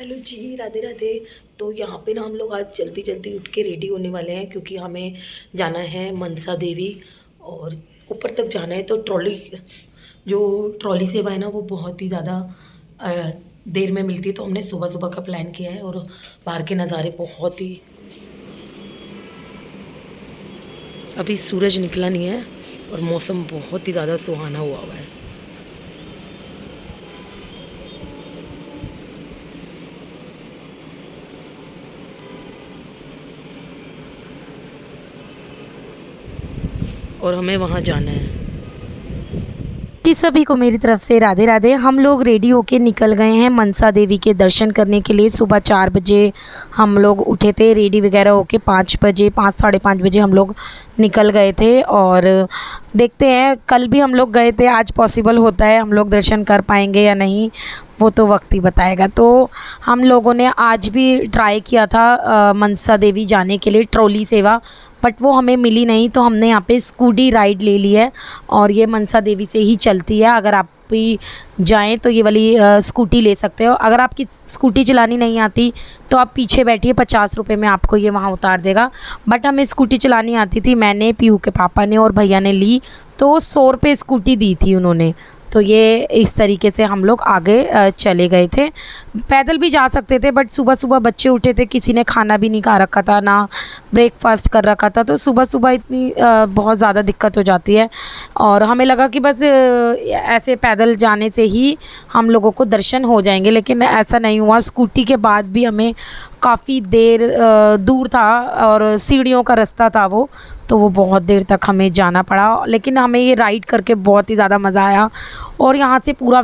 Hello जी, राधे राधे। तो यहाँ पे ना हम लोग आज जल्दी जल्दी उठ के रेडी होने वाले हैं क्योंकि हमें जाना है मनसा देवी और ऊपर तक जाना है। तो जो ट्रॉली सेवा है ना वो बहुत ही ज़्यादा देर में मिलती है। तो हमने सुबह सुबह का प्लान किया है और बाहर के नज़ारे बहुत ही, अभी सूरज निकला नहीं है और मौसम बहुत ही ज़्यादा सुहाना हुआ है। और हमें वहाँ जाना है। जी सभी को मेरी तरफ से राधे राधे। हम लोग रेडी होके निकल गए हैं मनसा देवी के दर्शन करने के लिए। सुबह 4 बजे हम लोग उठे थे, रेडी वगैरह होके 5 बजे 5 साढ़े 5 बजे हम लोग निकल गए थे। और देखते हैं, कल भी हम लोग गए थे, आज पॉसिबल होता है हम लोग दर्शन कर पाएंगे या नहीं, वो तो वक्त ही बताएगा। तो हम लोगों ने आज भी ट्राई किया था मनसा देवी जाने के लिए ट्रॉली सेवा, बट वो हमें मिली नहीं। तो हमने यहाँ पे स्कूटी राइड ले ली है और ये मनसा देवी से ही चलती है। अगर आप भी जाएं तो ये वाली स्कूटी ले सकते हो। अगर आपकी स्कूटी चलानी नहीं आती तो आप पीछे बैठिए, 50 रुपये में आपको ये वहाँ उतार देगा। बट हमें स्कूटी चलानी आती थी, मैंने, पीयू के पापा ने और भैया ने ली, तो 100 रुपये स्कूटी दी थी उन्होंने। तो ये इस तरीके से हम लोग आगे चले गए थे। पैदल भी जा सकते थे बट सुबह सुबह बच्चे उठे थे, किसी ने खाना भी नहीं खा रखा था, ना ब्रेकफास्ट कर रखा था, तो सुबह सुबह इतनी बहुत ज़्यादा दिक्कत हो जाती है। और हमें लगा कि बस ऐसे पैदल जाने से ही हम लोगों को दर्शन हो जाएंगे, लेकिन ऐसा नहीं हुआ। स्कूटी के बाद भी हमें काफ़ी देर दूर था और सीढ़ियों का रास्ता था वो, तो वो बहुत देर तक हमें जाना पड़ा। लेकिन हमें ये राइड करके बहुत ही ज़्यादा मज़ा आया। और यहाँ से पूरा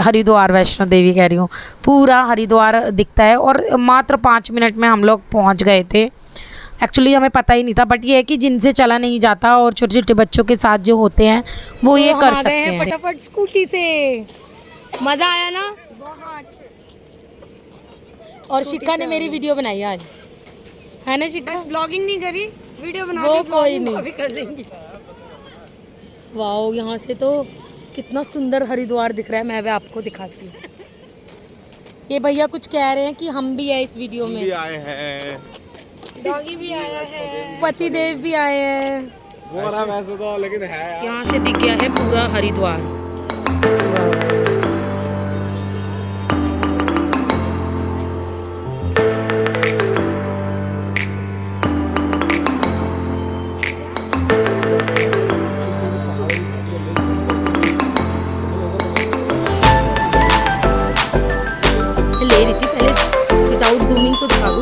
हरिद्वार, वैष्णो देवी कह रही हूँ, पूरा हरिद्वार दिखता है। और मात्र 5 मिनट में हम लोग पहुँच गए थे। एक्चुअली हमें पता ही नहीं था, बट ये है कि जिनसे चला नहीं जाता और छोटे छोटे बच्चों के साथ जो होते हैं वो तो ये कर सकते हैं। फटाफट स्कूटी से मज़ा आया ना बहुत। और शिखा ने मेरी वीडियो बनाई आज, है ना शिखा? बस ब्लॉगिंग नहीं करी, वीडियो बना वो कोई नहीं अभी कर देंगी। वाओ, यहाँ से तो कितना सुंदर हरिद्वार दिख रहा है। मैं भी आपको दिखाती हूँ। ये भैया कुछ कह रहे हैं कि हम भी आए इस वीडियो में, भी आए हैं, डॉगी भी आया है, पति देव भी आए हैं। वो रहा वैसे तो, लेकिन है यहाँ से दिख गया है पूरा हरिद्वार। ले रही थी पहले विदाउट जूमिंग तो दिखा दूँ।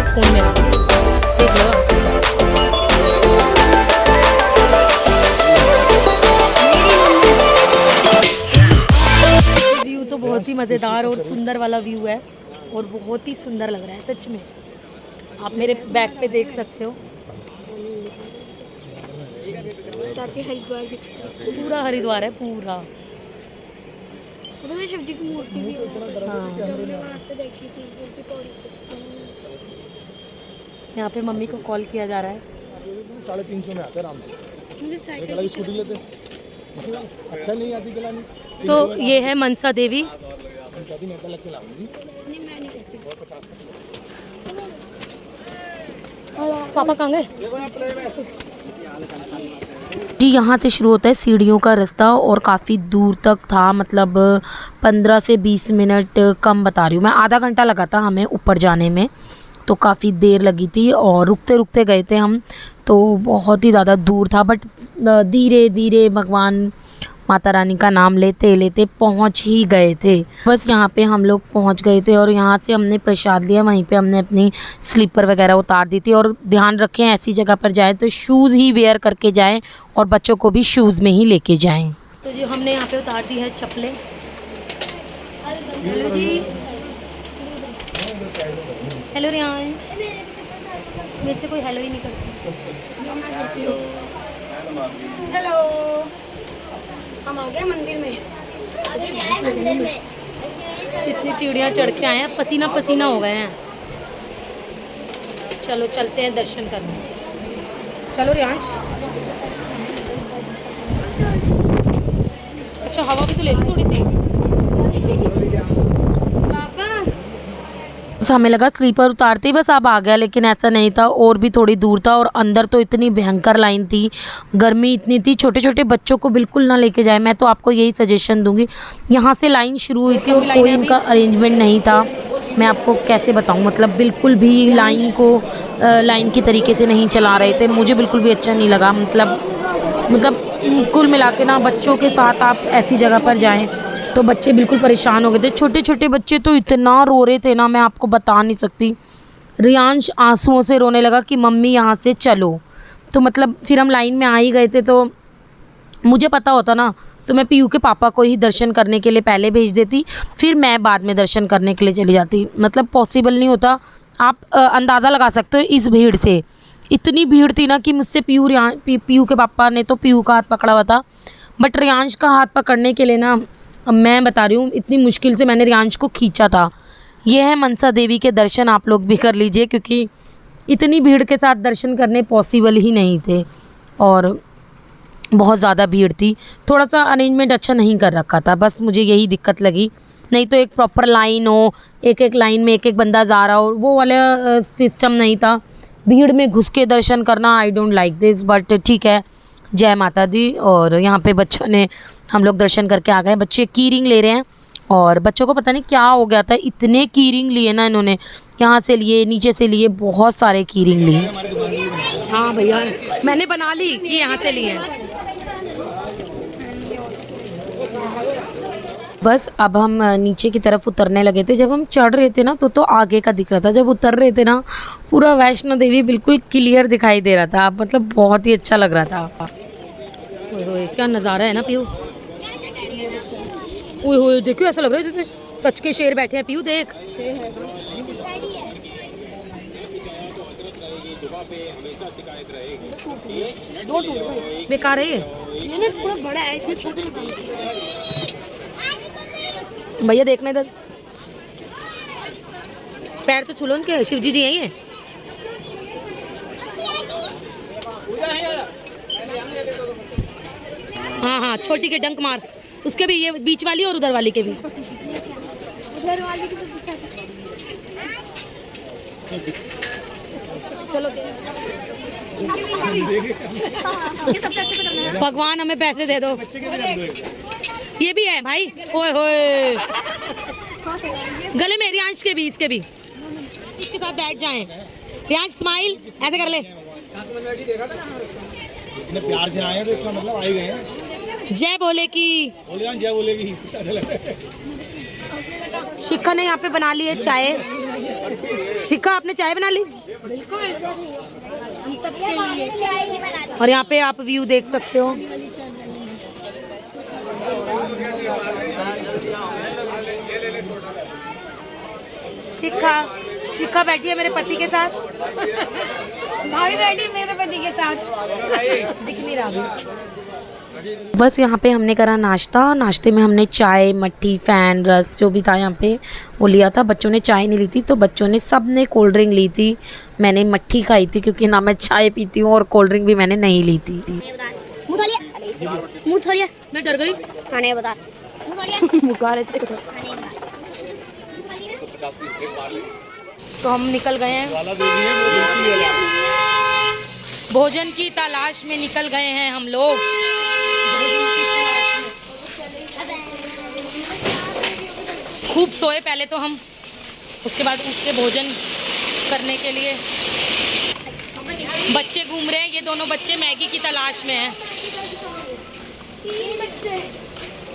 फोन में देख लो। व्यू तो बहुत ही मज़ेदार और सुंदर वाला व्यू है और बहुत ही सुंदर लग रहा है सच में। आप मेरे बैक पे देख सकते हो, चाची हरिद्वार पूरा हरिद्वार है पूरा। शिव जी की मूर्ति भी है। हाँ, जब हमने वहाँ से देखी थी उनकी पौड़ी से। यहाँ पे मम्मी को कॉल किया जा रहा है। 350 में आता है आराम से। मुझे साइकिल स्कूटी लेते, अच्छा नहीं आती चलानी। तो ये है मनसा देवी। मैं तो लग के लाऊंगी। नहीं, मैं नहीं कहती। पापा कहाँ गए? जी यहाँ से शुरू होता है सीढ़ियों का रास्ता और काफ़ी दूर तक था, मतलब 15 से 20 मिनट कम बता रही हूँ मैं, आधा घंटा लगा था हमें ऊपर जाने में, तो काफ़ी देर लगी थी। और रुकते रुकते गए थे हम, तो बहुत ही ज़्यादा दूर था, बट धीरे धीरे भगवान माता रानी का नाम लेते लेते पहुंच ही गए थे। बस यहाँ पे हम लोग पहुंच गए थे और यहाँ से हमने प्रसाद लिया, वहीं पे हमने अपनी स्लीपर वगैरह उतार दी थी। और ध्यान रखें, ऐसी जगह पर जाएं तो शूज़ ही वेयर करके जाएं और बच्चों को भी शूज़ में ही लेके जाएं। तो जी हमने यहाँ पे उतार दी है चप्पलें। हेलो जी, हेलो रियान। मेरे से कोई हेलो ही नहीं करती। हेलो, हम आ गए मंदिर में। इतनी सीढ़ियाँ चढ़ के आए हैं, पसीना पसीना हो गए हैं। चलो चलते हैं दर्शन करने। चलो रियांश। अच्छा हवा भी तो ले लो थोड़ी सी। बस हमें लगा स्लीपर उतारते ही बस अब आ गया, लेकिन ऐसा नहीं था, और भी थोड़ी दूर था। और अंदर तो इतनी भयंकर लाइन थी, गर्मी इतनी थी, छोटे छोटे बच्चों को बिल्कुल ना लेके जाए। मैं तो आपको यही सजेशन दूंगी। यहाँ से लाइन शुरू हुई थी और कोई इनका अरेंजमेंट नहीं था। मैं आपको कैसे बताऊँ, मतलब बिल्कुल भी लाइन को लाइन की तरीके से नहीं चला रहे थे। मुझे बिल्कुल भी अच्छा नहीं लगा। मतलब कुल मिला के ना, बच्चों के साथ आप ऐसी जगह पर जाएं तो बच्चे बिल्कुल परेशान हो गए थे। छोटे छोटे बच्चे तो इतना रो रहे थे ना, मैं आपको बता नहीं सकती। रियांश आंसुओं से रोने लगा कि मम्मी यहाँ से चलो। तो मतलब फिर हम लाइन में आ ही गए थे, तो मुझे पता होता ना तो मैं पीयू के पापा को ही दर्शन करने के लिए पहले भेज देती, फिर मैं बाद में दर्शन करने के लिए चली जाती। मतलब पॉसिबल नहीं होता। आप अंदाज़ा लगा सकते हो इस भीड़ से। इतनी भीड़ थी ना कि मुझसे पीयू के पापा ने तो पीयू का हाथ पकड़ा हुआ था, बट रियांश का हाथ पकड़ने के लिए ना, मैं बता रही हूँ इतनी मुश्किल से मैंने रियांश को खींचा था। ये है मनसा देवी के दर्शन, आप लोग भी कर लीजिए, क्योंकि इतनी भीड़ के साथ दर्शन करने पॉसिबल ही नहीं थे और बहुत ज़्यादा भीड़ थी। थोड़ा सा अरेंजमेंट अच्छा नहीं कर रखा था, बस मुझे यही दिक्कत लगी। नहीं तो एक प्रॉपर लाइन हो, एक एक लाइन में एक एक बंदा जा रहा हो, वो वाला सिस्टम नहीं था। भीड़ में घुस के दर्शन करना I don't like this, but ठीक है, जय माता दी। और यहाँ पे बच्चों ने, हम लोग दर्शन करके आ गए। बच्चे की रिंग ले रहे हैं और बच्चों को पता नहीं क्या हो गया था, इतने की रिंग लिए ना इन्होंने, यहाँ से लिए, नीचे से लिए, बहुत सारे की रिंग लिए। हाँ भैया मैंने बना ली कि यहाँ से लिए हैं। बस अब हम नीचे की तरफ उतरने लगे थे। जब हम चढ़ रहे थे ना तो आगे का दिख रहा था, जब उतर रहे थे ना पूरा वैष्णो देवी बिल्कुल क्लियर दिखाई दे रहा था। मतलब बहुत ही अच्छा लग रहा था। ओए क्या नज़ारा है ना पीयू। ओए होए देखो, ऐसा लग रहा है जैसे सच के शेर बैठे हैं। पीयू देख, बेकार है ये थोड़ा बड़ा है, इसमें छोटे भैया देखने इधर, पैर तो छू लो उनके, शिव जी यही है। हाँ हाँ छोटी के डंक मार, उसके भी, ये बीच वाली और उधर वाली के भी। चलो भगवान हमें पैसे दे दो। ये भी है भाई, ओए होए गले में रियांश के भी, इसके भी, इसके साथ बैठ जाएं। रियांश स्माइल ऐसे कर ले। इतने प्यार से आए हैं तो इसका मतलब आ ही गए हैं। जय बोले की, जय बोलेगी। शिखा ने यहाँ पे बना ली है चाय। शिखा आपने चाय बना ली? और यहाँ पे आप व्यू देख सकते हो। शिखा बैठी है मेरे पति के साथ। भाभी बैठी मेरे पति के साथ, दिख नहीं रहा। बस यहाँ पे हमने करा नाश्ता। नाश्ते में हमने चाय, मट्ठी, फैन, रस जो भी था यहाँ पे वो लिया था। बच्चों ने चाय नहीं ली थी तो बच्चों ने, सब ने कोल्ड ड्रिंक ली थी। मैंने मट्ठी खाई थी क्योंकि ना मैं चाय पीती हूँ और कोल्ड ड्रिंक भी मैंने नहीं ली थी। मुँह थोड़िए, मैं डर गई। खाने बता तो हम निकल गए हैं, भोजन की तलाश में निकल गए हैं हम लोग। खूब सोए पहले तो हम, उसके बाद उठ के भोजन करने के लिए। बच्चे घूम रहे हैं, ये दोनों बच्चे मैगी की तलाश में हैं।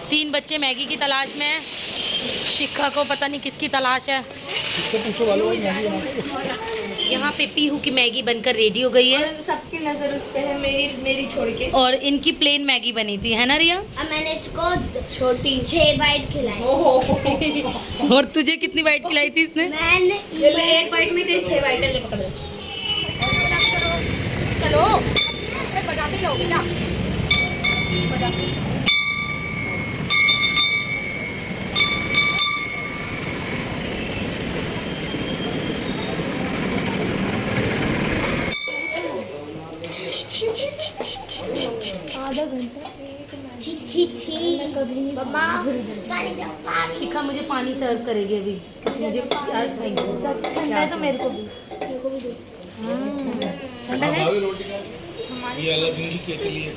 3 बच्चे मैगी की तलाश में हैं। शिखा को पता नहीं किसकी तलाश है। यहाँ पे पीहू की मैगी बनकर रेडी हो गई है। सबकी नजर उस पे है, मेरी छोड़ के। और इनकी प्लेन मैगी बनी थी, है ना रिया? अब मैंने इसको छोटी 6 बाइट खिलाई। और तुझे कितनी बाइट खिलाई थी इसने? मैंने 1 बाइट में तेरी 6 बाइटें ले पकड़। चलो बताती रहोगे क्या? आधा घंटा छी मम्मा पानी जाओ पानी शिखा मुझे पानी सर्व करेगी अभी। मुझे थैंक यू। चाची ठंडा है तो मेरे को भी दो। ठंडा है। ये अलग दिन की केतली है।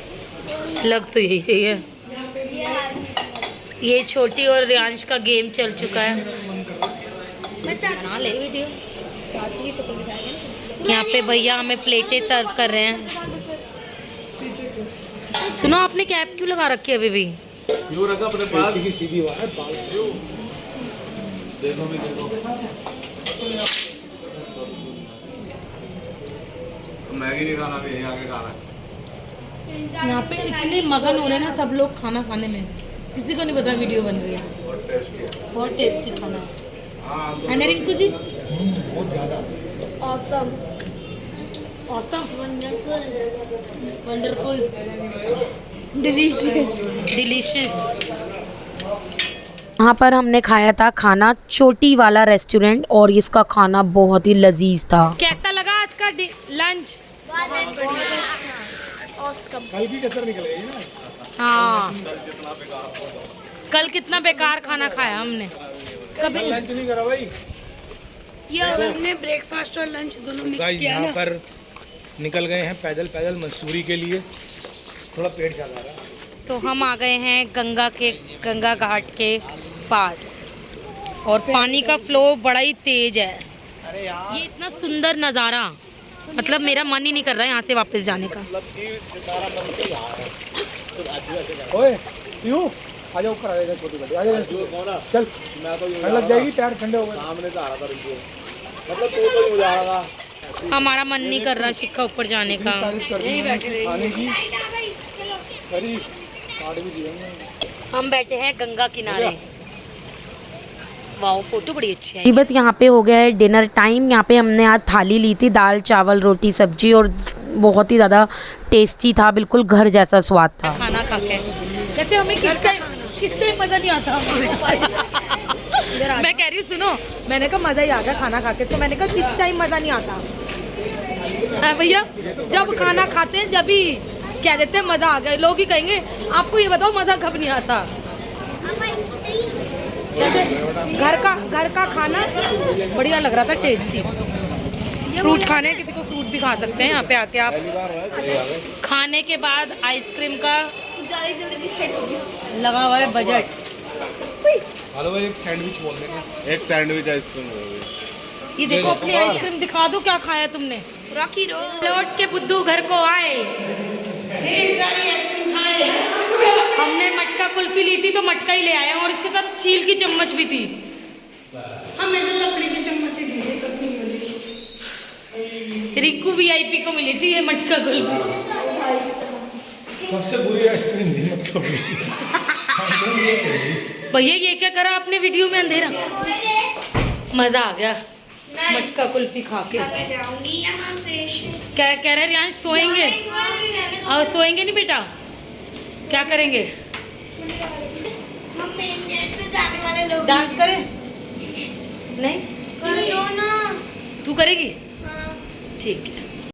लग तो यही है। ये छोटी और रियांश का गेम चल चुका है। बना ले वीडियो। चाचू की शक्ल दिखाएंगे। यहाँ पे भैया हमें प्लेटें सर्व कर रहे हैं। सुनो, आपने कैप क्यों लगा रखी है अभी भी? क्यों रखा अपने पास? की सीधी हुआ है बाल। देखो भी देखो। मैगी नहीं खाना, भी आगे खाना है। यहाँ पे इतने मगन हो रहे हैं ना सब लोग खाना खाने में, किसी को नहीं पता वीडियो बन रही है। बहुत टेस्टी खाना है ना रिंकू जी? बहुत ज़्यादा। Awesome awesome, wonderful wonderful, delicious. यहाँ पर हमने खाया था खाना चोटी वाला रेस्टोरेंट और इसका खाना बहुत ही लजीज था। कैसा लगा आज का लंच? ऑसम। कल की कसर निकल गई ना। हाँ, कल कितना बेकार खाना खाया हमने। कभी लंच नहीं करा भाई। ये हमने ब्रेकफास्ट और लंच दोनों मिक्स गाइस किया यहाँ ना। पर निकल गए हैं पैदल पैदल मंसूरी के लिए। थोड़ा पेट चला रहा है। तो हम आ गए हैं गंगा घाट के पास और पानी का फ्लो बड़ा ही तेज है। ये इतना सुंदर नज़ारा, मतलब मेरा मन ही नहीं कर रहा है यहाँ से वापस जाने का। ओए क्यों? आजा ऊपर आ जा, छोटी बड़ी आजा। चल मैं तो ठंड लग जाएगी, पैर ठंडे हो गए। सामने से आ रहा था रिंकू, मतलब तो ही मुझे आ रहा था। हमारा मन नहीं कर रहा शिक्का ऊपर जाने का। तारीफ कर दी खाने की। अरे काट भी दिए। हम बैठे हैं गंगा किनारे। वाओ, फोटो बड़ी अच्छी है। जी बस यहाँ पे हो गया है डिनर टाइम। यहाँ पे हमने आज थाली ली थी, दाल चावल रोटी सब्जी, और बहुत ही ज़्यादा टेस्टी था, बिल्कुल घर जैसा स्वाद था। खाना खा के कहते हमें किसका मज़ा नहीं आता। मैं कह रही हूँ, सुनो, मैंने कहा मज़ा ही आ गया खाना खा के, तो मैंने कहा किस टाइम मज़ा नहीं आता। भैया जब खाना खाते हैं जब ही कह देते हैं मज़ा आ गया, लोग ही कहेंगे आपको ये बताओ मज़ा कब नहीं आता। जैसे घर का खाना बढ़िया लग रहा था, टेस्टी। फ्रूट खाने, किसी को फ्रूट भी खा सकते हैं यहाँ पे आके आप। खाने के बाद आइसक्रीम का जल्दी सेट हो गया। लगा हुआ है बजट। हेलो भाई, एक सैंडविच बोल देंगे। एक सैंडविच आइसक्रीम हो गई। ये देखो, अपनी आइसक्रीम दिखा दो क्या खाया तुमने। रॉकी रोड लौट के बुद्धू घर को आए, ढेर सारी आइसक्रीम खाए। हमने मटका कुल्फी ली थी तो मटका ही ले आए हैं, और इसके साथ स्टील की चम्मच भी थी। हमें तो लकड़ी की चम्मच ही दी कभी मिली। रिंकू वीआईपी को मिली थी ये मटका कुल्फी। सबसे बुरी आइसक्रीम थी मतलब। भैया ये क्या करा आपने वीडियो में, अंधेरा। मजा आ गया मटका कुल्फी खा के। मैं जाऊंगी यहाँ से। क्या कह रहे रियांश, सोएंगे? और सोएंगे नहीं बेटा, क्या करेंगे? मम्मी नेट पे जाने वाले लोग डांस करें? नहीं, कर दो ना। तू करेगी? हाँ। ठीक है।